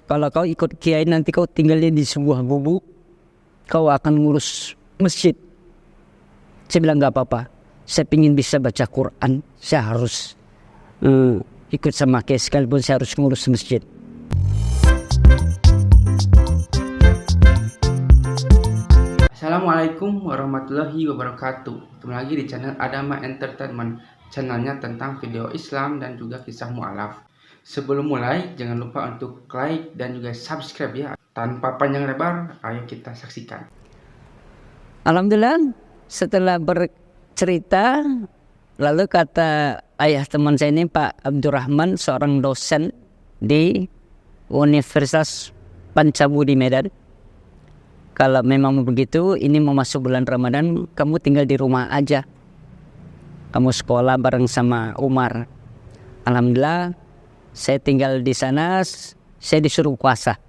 kalau kau ikut kiai nanti kau tinggalnya di sebuah gubuk, kau akan ngurus masjid. Saya bilang nggak apa-apa, saya ingin bisa baca Quran, saya harus ikut sama kiai sekalipun saya harus ngurus masjid. Assalamualaikum warahmatullahi wabarakatuh. Kembali lagi di channel Adama Entertainment, channelnya tentang video Islam dan juga kisah mu'alaf. Sebelum mulai, jangan lupa untuk like dan juga subscribe ya. Tanpa panjang lebar, ayo kita saksikan. Alhamdulillah, setelah bercerita, lalu kata ayah teman saya ini, Pak Abdurrahman, seorang dosen di Universitas Pancabudi Medan. Kalau memang begitu, ini mau masuk bulan Ramadan, kamu tinggal di rumah aja. Kamu sekolah bareng sama Umar. Alhamdulillah, saya tinggal di sana, saya disuruh puasa.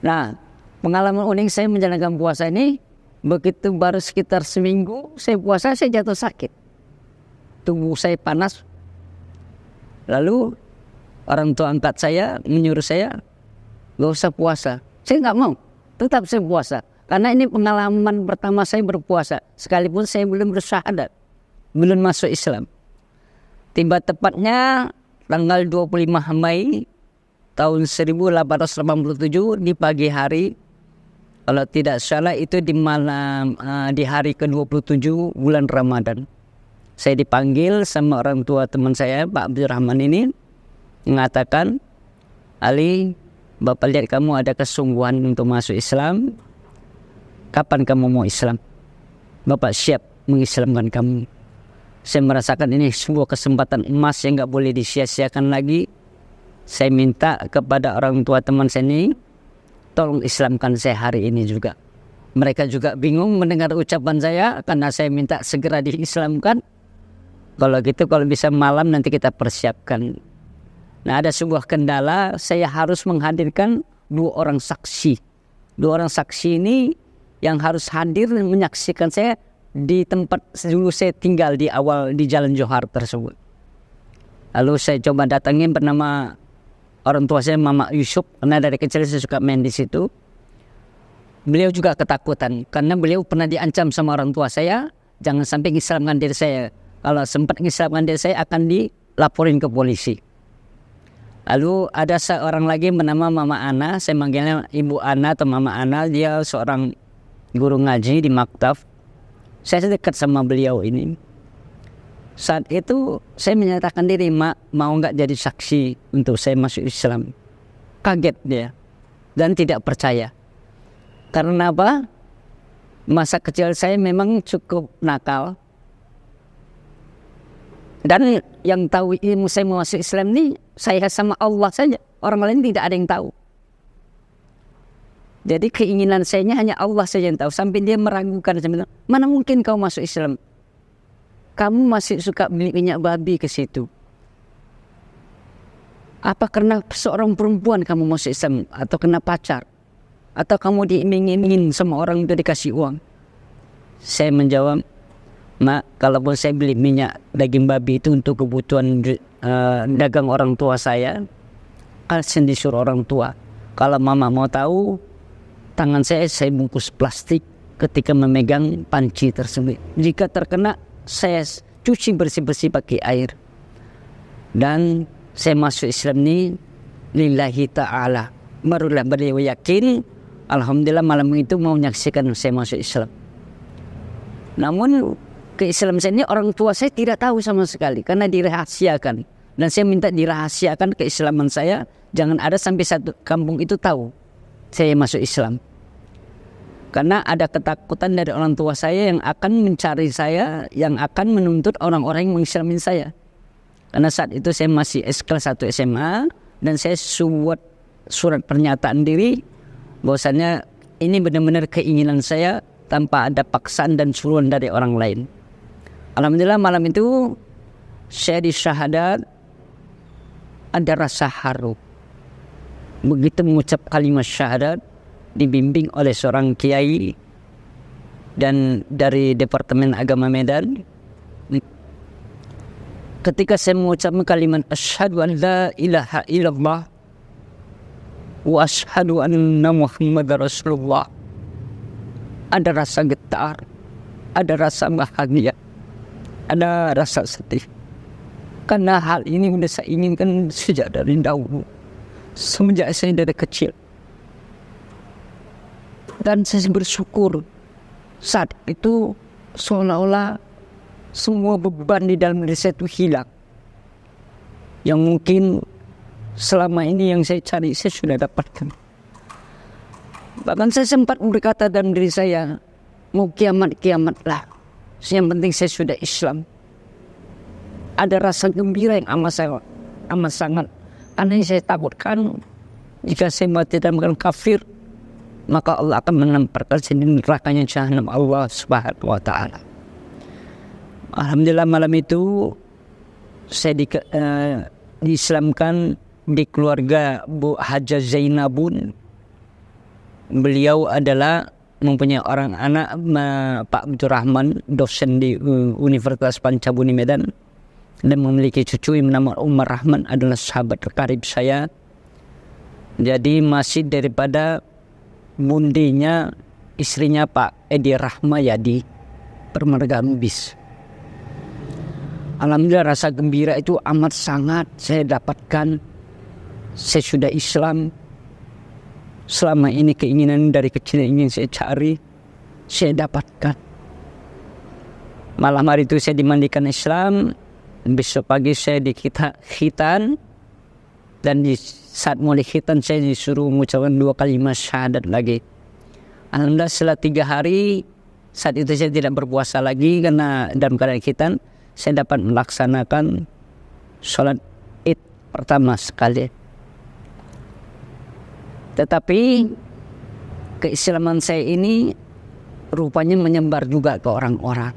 Nah, pengalaman unik saya menjalankan puasa ini, begitu baru sekitar seminggu saya puasa, saya jatuh sakit. Tubuh saya panas. Lalu orang tua angkat saya menyuruh saya, gak usah puasa. Saya gak mau, tetap saya puasa. Karena ini pengalaman pertama saya berpuasa, sekalipun saya belum bersyahadat, belum masuk Islam. Tiba tepatnya tanggal 25 Mei tahun 1887 di pagi hari, kalau tidak salah itu di malam di hari ke-27 bulan Ramadan. Saya dipanggil sama orang tua teman saya, Pak Abdurrahman ini, mengatakan, Ali, Bapak lihat kamu ada kesungguhan untuk masuk Islam. Kapan kamu mau Islam? Bapak siap mengislamkan kamu. Saya merasakan ini sebuah kesempatan emas yang gak boleh disia-siakan lagi. Saya minta kepada orang tua teman saya ini, tolong Islamkan saya hari ini juga. Mereka juga bingung mendengar ucapan saya, karena saya minta segera diislamkan. Kalau gitu, kalau bisa malam nanti kita persiapkan. Nah, ada sebuah kendala, saya harus menghadirkan 2 orang saksi. 2 orang saksi ini yang harus hadir dan menyaksikan saya di tempat dulu saya tinggal di awal di Jalan Johar tersebut. Lalu saya coba datangin bernama orang tua saya, Mama Yusuf, karena dari kecil saya suka main di situ. Beliau juga ketakutan karena beliau pernah diancam sama orang tua saya, jangan sampai mengislamkan diri saya. Kalau sempat mengislamkan diri saya akan dilaporin ke polisi. Lalu ada seorang lagi bernama Mama Ana, saya manggilnya Ibu Ana atau Mama Ana, dia seorang guru ngaji di maktab. Saya dekat sama beliau ini. Saat itu saya menyatakan diri, Mak, mau nggak jadi saksi untuk saya masuk Islam. Kaget dia dan tidak percaya. Karena apa? Masa kecil saya memang cukup nakal. Dan yang tahu ilmu saya masuk Islam ini saya sama Allah saja. Orang lain tidak ada yang tahu. Jadi keinginan saya hanya Allah saja yang tahu. Sampai dia meragukan, saya bilang, mana mungkin kau masuk Islam? Kamu masih suka beli minyak babi ke situ. Apa karena seorang perempuan kamu masuk Islam? Atau kena pacar? Atau kamu diiming-imingin sama orang itu dikasih uang? Saya menjawab, Mak, kalaupun saya beli minyak daging babi itu untuk kebutuhan dagang orang tua saya, kan disuruh orang tua. Kalau Mama mau tahu, tangan saya bungkus plastik ketika memegang panci tersebut. Jika terkena, saya cuci bersih-bersih pakai air. Dan saya masuk Islam ini lillahi ta'ala. Barulah beliau yakin, alhamdulillah malam itu mau menyaksikan saya masuk Islam. Namun keislaman saya ini orang tua saya tidak tahu sama sekali karena dirahasiakan. Dan saya minta dirahasiakan keislaman saya, jangan ada sampai satu kampung itu tahu saya masuk Islam. Karena ada ketakutan dari orang tua saya yang akan mencari saya, yang akan menuntut orang-orang yang mengislamin saya. Karena saat itu saya masih kelas 1 SMA dan saya buat surat pernyataan diri bahwasannya ini benar-benar keinginan saya tanpa ada paksaan dan suruhan dari orang lain. Alhamdulillah malam itu saya disyahadat, ada rasa haru. Begitu mengucap kalimat syahadat, dibimbing oleh seorang kiai dan dari Departemen Agama Medan. Ketika saya mengucapkan kalimat asyhadu an la ilaha illallah wa asyhadu anna Muhammadar Rasulullah. Ada rasa getar, ada rasa bahagia, ada rasa sedih. Karena hal ini sudah saya inginkan sejak dari dahulu, semenjak saya dari kecil. Dan saya bersyukur saat itu seolah-olah semua beban di dalam diri saya itu hilang. Yang mungkin selama ini yang saya cari saya sudah dapatkan. Bahkan saya sempat berkata dalam diri saya, mau kiamat-kiamatlah, yang penting saya sudah Islam. Ada rasa gembira yang amat sangat. Karena yang saya takutkan, jika saya mati dalam kafir, maka Allah akan menempatkan saya di nerakanya Jahannam Allah Subhanahu wa Ta'ala. Alhamdulillah malam itu saya diislamkan di keluarga Bu Haja Zainabun. Beliau adalah mempunyai orang anak Pak Abdurrahman, dosen di Universitas Pancabuni Medan, dan memiliki cucu yang bernama Umar Rahman, adalah sahabat karib saya. Jadi masih daripada bundinya istrinya Pak Edi Rahmayadi, Permargaan Bis. Alhamdulillah rasa gembira itu amat sangat saya dapatkan. Saya sudah Islam. Selama ini keinginan dari kecil yang ingin saya cari, saya dapatkan. Malam hari itu saya dimandikan Islam. Besok pagi saya khitan. Dan di saat mulai khitan saya disuruh mengucapkan 2 kalimat syahadat lagi. Alhamdulillah setelah 3 hari, saat itu saya tidak berpuasa lagi karena dalam keadaan khitan, saya dapat melaksanakan sholat Id pertama sekali. Tetapi keislaman saya ini rupanya menyebar juga ke orang-orang.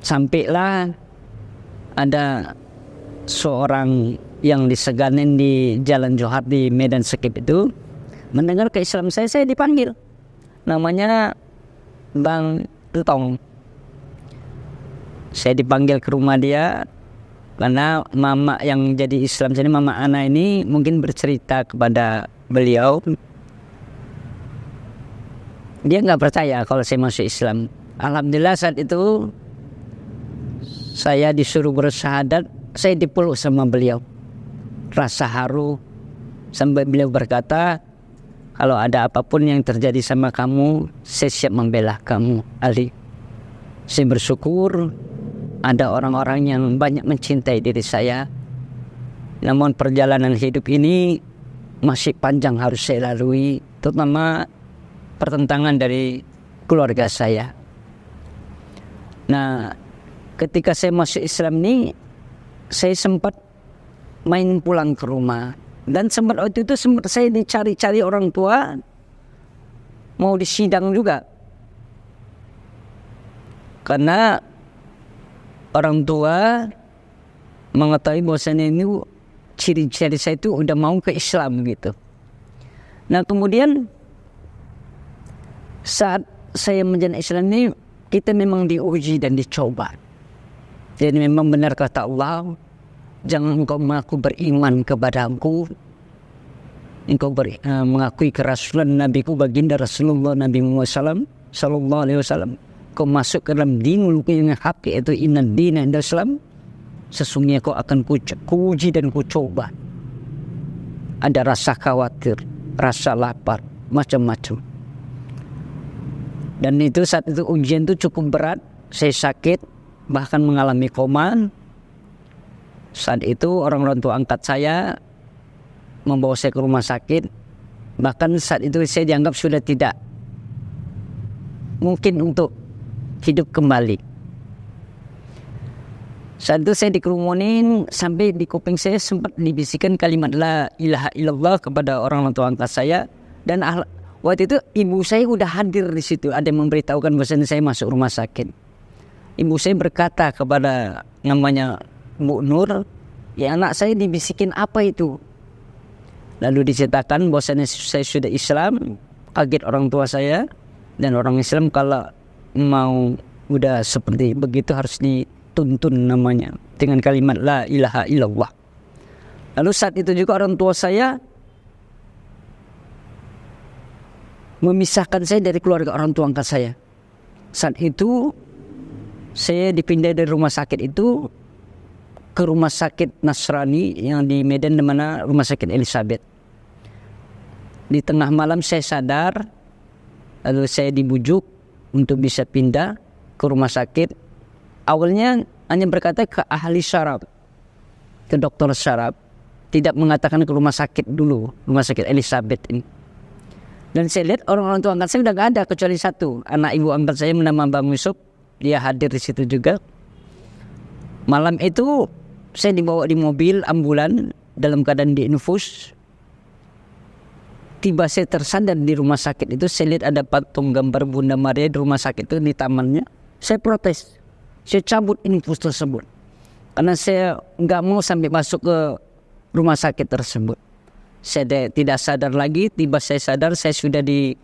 Sampailah ada seorang yang diseganin di Jalan Johar di Medan Sekip itu mendengar keislaman saya dipanggil. Namanya Bang Tutong. Saya dipanggil ke rumah dia karena mama yang jadi Islam sini, mama Ana ini mungkin bercerita kepada beliau. Dia nggak percaya kalau saya masuk Islam. Alhamdulillah saat itu saya disuruh bersyahadat, saya dipeluk sama beliau. Rasa haru sampai beliau berkata, kalau ada apapun yang terjadi sama kamu, saya siap membela kamu, Ali. Saya bersyukur ada orang-orang yang banyak mencintai diri saya. Namun perjalanan hidup ini masih panjang harus saya lalui, terutama pertentangan dari keluarga saya. Nah, ketika saya masuk Islam ini, saya sempat main pulang ke rumah. Dan sempat waktu itu saya dicari-cari orang tua, mau disidang juga. Karena orang tua mengetahui bahwasanya ini ciri-ciri saya itu udah mau ke Islam gitu. Nah kemudian saat saya menjalani Islam ini, kita memang diuji dan dicoba. Jadi memang benar kata Allah, jangan engkau mengaku beriman kepadaku, engkau mengakui kerasulan Nabiku baginda Rasulullah Nabi Muhammad sallallahu alaihi wasallam, kau masuk ke dalam dinul yang hak, yaitu innad dina inda Islam, sesungguhnya kau akan kuuji dan kucoba. Ada rasa khawatir, rasa lapar, macam-macam. Dan itu saat itu ujian itu cukup berat, saya sakit, bahkan mengalami koma. Saat itu orang tua angkat saya membawa saya ke rumah sakit. Bahkan saat itu saya dianggap sudah tidak mungkin untuk hidup kembali. Saat itu saya dikerumunin, sampai di kuping saya sempat dibisikkan kalimat la ilaha illallah kepada orang tua angkat saya. Dan waktu itu ibu saya udah hadir di situ, ada yang memberitahukan bahwa saya masuk rumah sakit. Ibu saya berkata kepada namanya Bu Nur, ya anak saya dibisikin apa itu? Lalu diceritakan bahwa saya sudah Islam. Kaget orang tua saya, dan orang Islam kalau mau udah seperti begitu harus dituntun namanya dengan kalimat la ilaha illallah. Lalu saat itu juga orang tua saya memisahkan saya dari keluarga orang tua angkat saya. Saat itu saya dipindah dari rumah sakit itu ke rumah sakit Nasrani yang di Medan, di mana rumah sakit Elizabeth. Di tengah malam saya sadar, lalu saya dibujuk untuk bisa pindah ke rumah sakit. Awalnya hanya berkata ke ahli syaraf, ke dokter syaraf, tidak mengatakan ke rumah sakit dulu, rumah sakit Elizabeth ini. Dan saya lihat orang-orang tua angkat saya udah gak ada kecuali satu, anak ibu angkat saya bernama Bang Yusuf, dia hadir di situ juga. Malam itu saya dibawa di mobil ambulan dalam keadaan diinfus. Tiba saya tersadar di rumah sakit itu, saya lihat ada patung gambar Bunda Maria di rumah sakit itu di tamannya. Saya protes, saya cabut infus tersebut karena saya nggak mau sampai masuk ke rumah sakit tersebut. Saya tidak sadar lagi. Tiba saya sadar, saya sudah di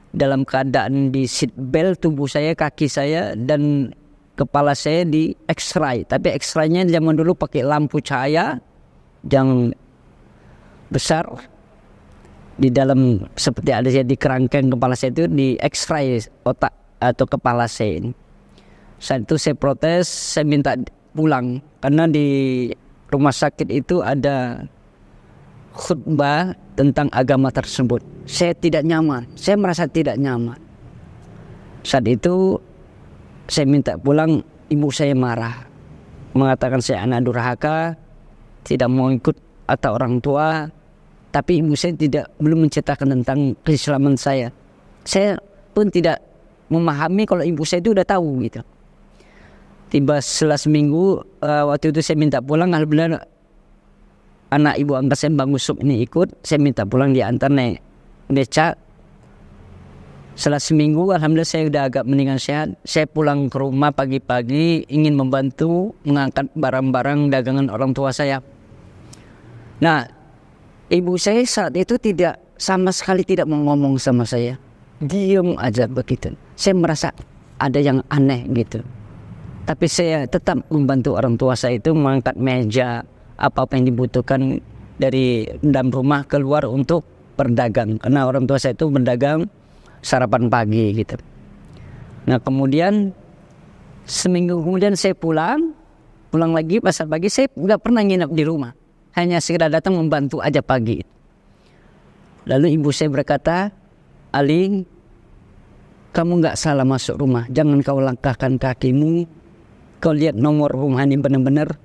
dalam keadaan di seat belt, tubuh saya, kaki saya dan kepala saya di X-ray. Tapi X-ray-nya zaman dulu pakai lampu cahaya yang besar. Di dalam seperti ada di kerangkeng kepala saya itu di X-ray otak atau kepala saya ini. Saat itu saya protes, saya minta pulang karena di rumah sakit itu ada khutbah tentang agama tersebut. Saya tidak nyaman, saya merasa tidak nyaman. Saat itu saya minta pulang, ibu saya marah, mengatakan saya anak durhaka, tidak mau ikut atau orang tua. Tapi ibu saya belum menceritakan tentang keislaman saya. Saya pun tidak memahami kalau ibu saya itu udah tahu gitu. Tiba setelah seminggu, waktu itu saya minta pulang, alhamdulillah anak ibu angkat saya Bang Yusuf ini ikut. Saya minta pulang, diantar naik beca. Setelah seminggu alhamdulillah saya udah agak mendingan sehat. Saya pulang ke rumah pagi-pagi ingin membantu mengangkat barang-barang dagangan orang tua saya. Nah, ibu saya saat itu sama sekali tidak mau ngomong sama saya. Diam aja begitu. Saya merasa ada yang aneh gitu. Tapi saya tetap membantu orang tua saya itu mengangkat meja, apa-apa yang dibutuhkan dari dalam rumah keluar untuk berdagang. Karena orang tua saya itu berdagang sarapan pagi gitu. Nah kemudian seminggu kemudian saya pulang lagi pasar pagi. Saya nggak pernah nginap di rumah, hanya sekedar datang membantu aja pagi. Lalu ibu saya berkata, Ali, kamu nggak salah masuk rumah, jangan kau langkahkan kakimu, kau lihat nomor rumah ini benar-benar,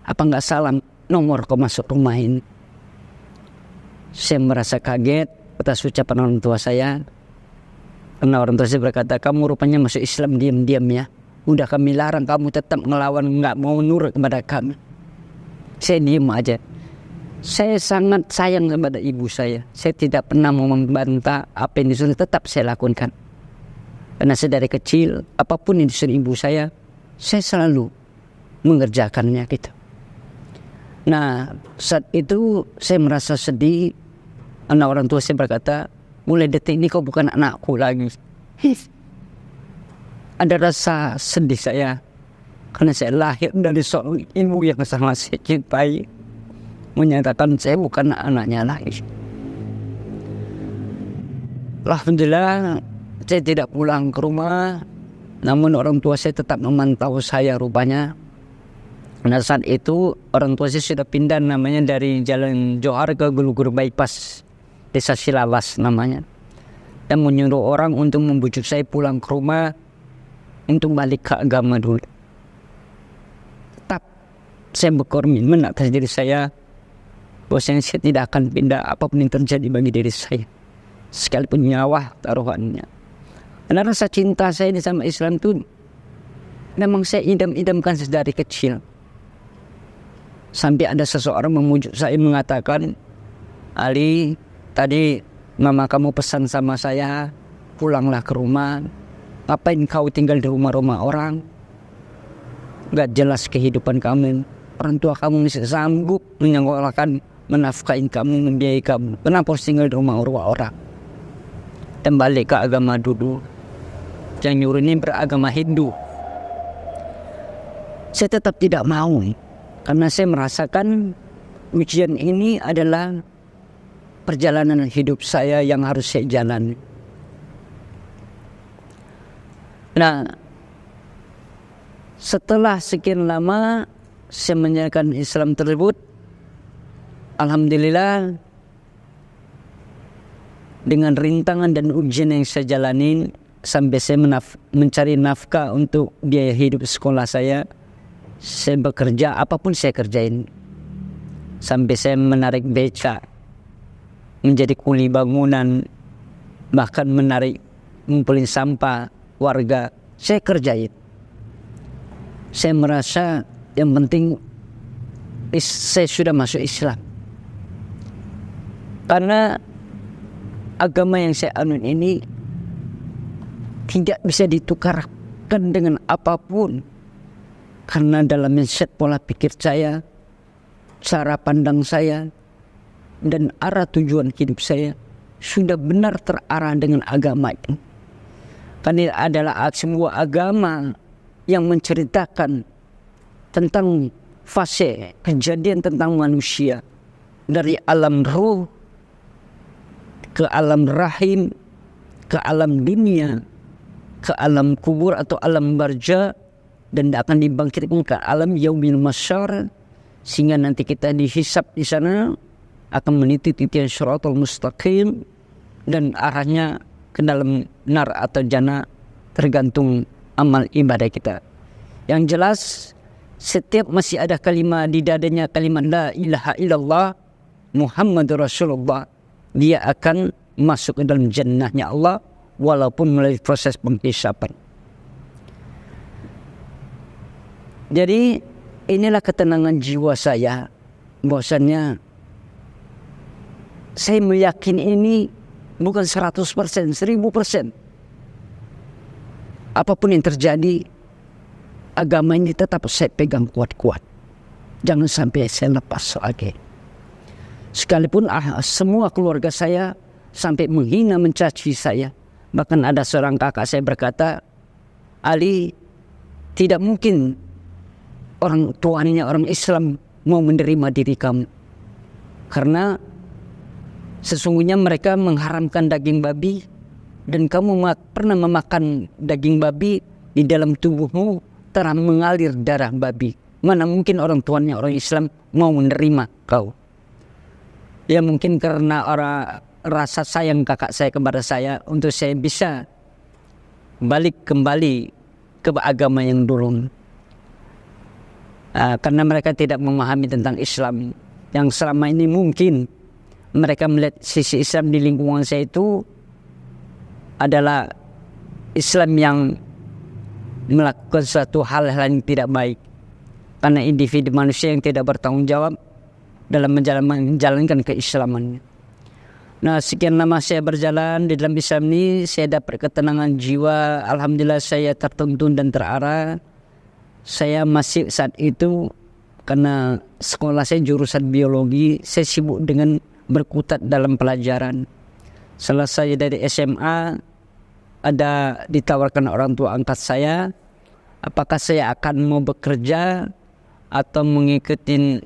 apa nggak salah nomor kau masuk rumah ini. Saya merasa kaget atas ucapan orang tua saya, karena orang tua saya berkata, kamu rupanya masuk Islam diam-diam ya, udah kami larang kamu tetap ngelawan, nggak mau nurut kepada kami. Saya diam aja. Saya sangat sayang kepada ibu saya. Saya tidak pernah mau membantah apa yang disuruh, tetap saya lakukan. Karena saya dari kecil, apapun yang disuruh ibu saya selalu mengerjakannya gitu. Nah saat itu saya merasa sedih. Anak orang tua saya berkata, mulai detik ini kau bukan anakku lagi. Ada rasa sedih saya, karena saya lahir dari seorang ibu yang sangat saya cintai, menyatakan saya bukan anaknya lagi. Alhamdulillah saya tidak pulang ke rumah, namun orang tua saya tetap memantau saya rupanya. Nah saat itu orang tua saya sudah pindah namanya dari Jalan Johar ke Gulugur Bypass, Desa Silalas namanya, dan menyuruh orang untuk membujuk saya pulang ke rumah untuk balik ke agama dulu. Tetap saya berkomitmen atas diri saya bahwasanya saya tidak akan pindah apapun yang terjadi bagi diri saya, sekalipun nyawa taruhannya. Karena rasa cinta saya sama Islam itu memang saya idam-idamkan dari kecil. Sampai ada seseorang memujuk saya mengatakan, Ali, tadi mama kamu pesan sama saya, pulanglah ke rumah. Ngapain kau tinggal di rumah-rumah orang? Gak jelas kehidupan kamu. Orang tua kamu masih sanggup menyekolahkan, menafkahin kamu, membiayai kamu. Kenapa harus tinggal di rumah-rumah orang? Dan balik ke agama dulu. Yang nyuruh ini beragama Hindu. Saya tetap tidak mau, karena saya merasakan ujian ini adalah perjalanan hidup saya yang harus saya jalani. Nah, setelah sekian lama saya menjalankan Islam tersebut, alhamdulillah dengan rintangan dan ujian yang saya jalanin sampai saya mencari nafkah untuk biaya hidup sekolah saya bekerja, apapun saya kerjain. Sampai saya menarik beca, menjadi kuli bangunan, bahkan ngumpulin sampah warga, saya kerjain. Saya merasa yang penting saya sudah masuk Islam. Karena agama yang saya anut ini tidak bisa ditukarkan dengan apapun. Karena dalam mindset pola pikir saya, cara pandang saya, dan arah tujuan hidup saya sudah benar terarah dengan agama ini. Karena ini adalah sebuah agama yang menceritakan tentang fase kejadian tentang manusia dari alam ruh ke alam rahim, ke alam dunia, ke alam kubur atau alam barja, dan akan dibangkitkan ke alam yaumil masyar, sehingga nanti kita dihisab di sana akan meniti titian syiratul mustaqim dan arahnya ke dalam nar atau jannah tergantung amal ibadah kita. Yang jelas setiap masih ada kalimat di dadanya, kalimat la ilaha illallah Muhammadur Rasulullah, dia akan masuk ke dalam jannahnya Allah walaupun melalui proses penghisaban. Jadi inilah ketenangan jiwa saya, bahwasannya saya meyakini ini bukan 100%, 1000%. Apapun yang terjadi, agama ini tetap saya pegang kuat-kuat. Jangan sampai saya lepas lagi. Sekalipun semua keluarga saya sampai menghina, mencaci saya. Bahkan ada seorang kakak saya berkata, Ali, tidak mungkin orang tuanya orang Islam mau menerima diri kamu, karena sesungguhnya mereka mengharamkan daging babi dan kamu pernah memakan daging babi, di dalam tubuhmu telah mengalir darah babi. Mana mungkin orang tuanya orang Islam mau menerima kau. Ya mungkin karena rasa sayang kakak saya kepada saya untuk saya bisa balik kembali ke agama yang dulu. Karena mereka tidak memahami tentang Islam, yang selama ini mungkin mereka melihat sisi Islam di lingkungan saya itu adalah Islam yang melakukan suatu hal yang tidak baik, karena individu manusia yang tidak bertanggung jawab dalam menjalankan keislamannya. Nah, sekian lama saya berjalan di dalam Islam ini, saya dapat ketenangan jiwa. Alhamdulillah saya tertuntun dan terarah. Saya masih saat itu, karena sekolah saya jurusan biologi, saya sibuk dengan berkutat dalam pelajaran. Selesai dari SMA, ada ditawarkan orang tua angkat saya, apakah saya akan mau bekerja atau mengikuti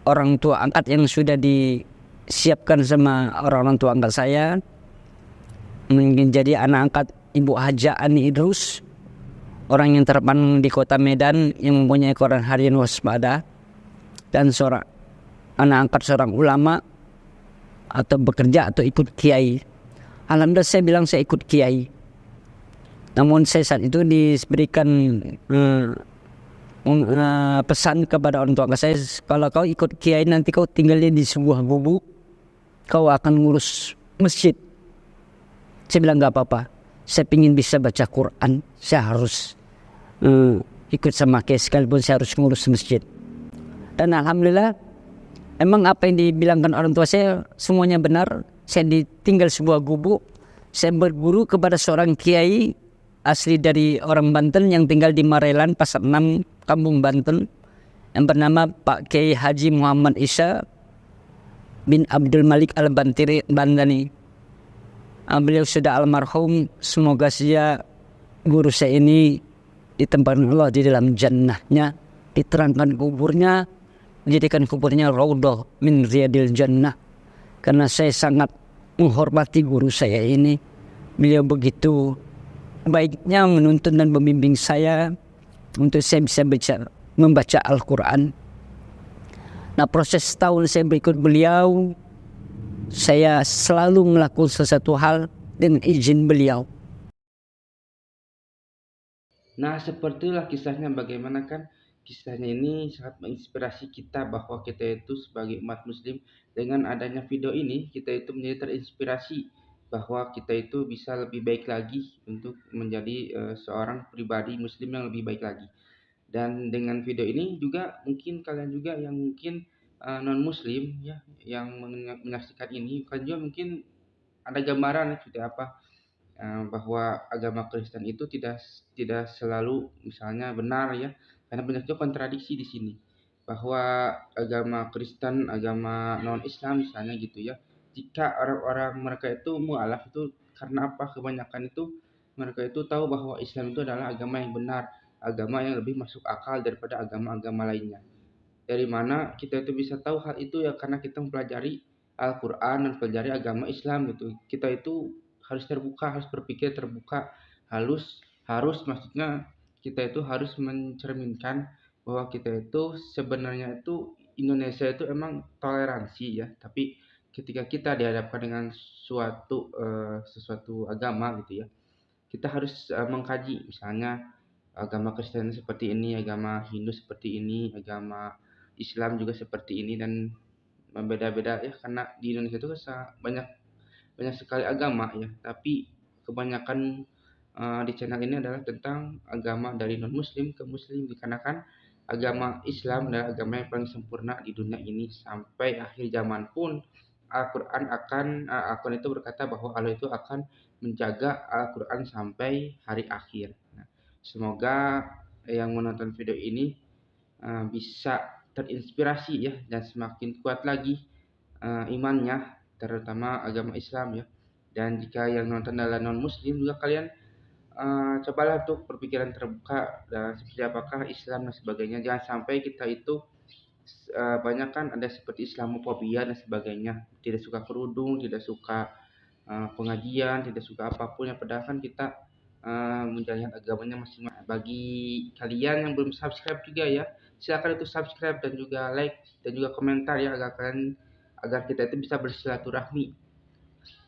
orang tua angkat yang sudah disiapkan sama orang tua angkat saya, menjadi anak angkat Ibu Haja Ani Idrus, orang yang terpandang di kota Medan yang mempunyai koran harian Waspada, dan seorang anak angkat seorang ulama, atau bekerja atau ikut kiai. Alhamdulillah saya bilang saya ikut kiai. Namun saya saat itu diberikan pesan kepada orang tua saya, kalau kau ikut kiai nanti kau tinggalnya di sebuah gubuk, kau akan ngurus masjid. Saya bilang gak apa-apa, saya ingin bisa baca Quran, saya harus ikut sama kiai sekalipun saya harus ngurus masjid. Dan alhamdulillah emang apa yang dibilangkan orang tua saya semuanya benar. Saya ditinggal sebuah gubuk, saya berguru kepada seorang kiai asli dari orang Banten yang tinggal di Marelan, Pasar 6, Kampung Banten, yang bernama Pak Kiai Haji Muhammad Isa bin Abdul Malik Al-Bantiri Bandani. Beliau sudah almarhum, semoga saja guru saya ini ditempatkan Allah di dalam jannahnya, diterangkan kuburnya, menjadikan kuburnya raudhah min riyadil jannah. Karena saya sangat menghormati guru saya ini. Beliau begitu baiknya menuntun dan membimbing saya untuk saya bisa membaca Al-Quran. Nah, proses tahun saya berikut beliau, saya selalu melakukan sesuatu hal dengan izin beliau. Nah, sepertilah kisahnya, bagaimana kan kisahnya ini sangat menginspirasi kita bahwa kita itu sebagai umat muslim, dengan adanya video ini kita itu menjadi terinspirasi bahwa kita itu bisa lebih baik lagi untuk menjadi seorang pribadi muslim yang lebih baik lagi. Dan dengan video ini juga mungkin kalian juga yang mungkin non muslim ya, yang menyaksikan ini, kalian juga mungkin ada gambaran seperti apa bahwa agama Kristen itu tidak selalu misalnya benar ya, karena banyak juga kontradiksi di sini. Bahwa agama Kristen, agama non-Islam misalnya gitu ya, jika orang-orang mereka itu mualaf itu karena apa? Kebanyakan itu mereka itu tahu bahwa Islam itu adalah agama yang benar, agama yang lebih masuk akal daripada agama-agama lainnya. Dari mana kita itu bisa tahu hal itu ya, karena kita mempelajari Al-Quran dan mempelajari agama Islam gitu. Kita itu harus terbuka, harus berpikir terbuka, harus maksudnya kita itu harus mencerminkan bahwa kita itu sebenarnya itu Indonesia itu emang toleransi ya, tapi ketika kita dihadapkan dengan sesuatu agama gitu ya, kita harus mengkaji misalnya agama Kristen seperti ini, agama Hindu seperti ini, agama Islam juga seperti ini, dan beda-beda ya, karena di Indonesia itu banyak banyak sekali agama ya, tapi kebanyakan di channel ini adalah tentang agama dari non muslim ke muslim, dikarenakan agama Islam adalah agama yang paling sempurna di dunia ini. Sampai akhir zaman pun Al-Quran itu berkata bahwa Allah itu akan menjaga Al-Quran sampai hari akhir. Nah, semoga yang menonton video ini bisa terinspirasi ya, dan semakin kuat lagi imannya, terutama agama Islam ya. Dan jika yang nonton adalah non muslim juga, kalian cobalah untuk berpikiran terbuka dan seperti apakah Islam dan sebagainya. Jangan sampai kita itu banyak kan ada seperti Islamofobia dan sebagainya, tidak suka kerudung, tidak suka pengajian, tidak suka apapun yang padahal kan kita menjalankan agamanya masing-masing. Bagi kalian yang belum subscribe juga ya, silakan itu subscribe dan juga like dan juga komentar ya, agar kita itu bisa bersilaturahmi,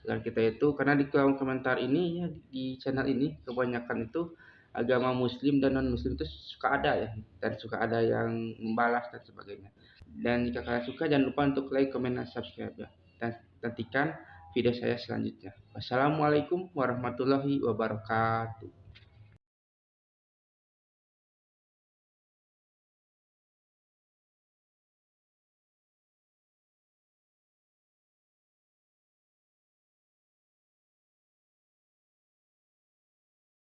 agar kita itu, karena di kolom komentar ini ya, di channel ini kebanyakan itu agama muslim dan non muslim itu suka ada ya, dan suka ada yang membalas dan sebagainya. Dan jika kalian suka, jangan lupa untuk like, comment, dan subscribe ya, dan nantikan video saya selanjutnya. Wassalamualaikum warahmatullahi wabarakatuh.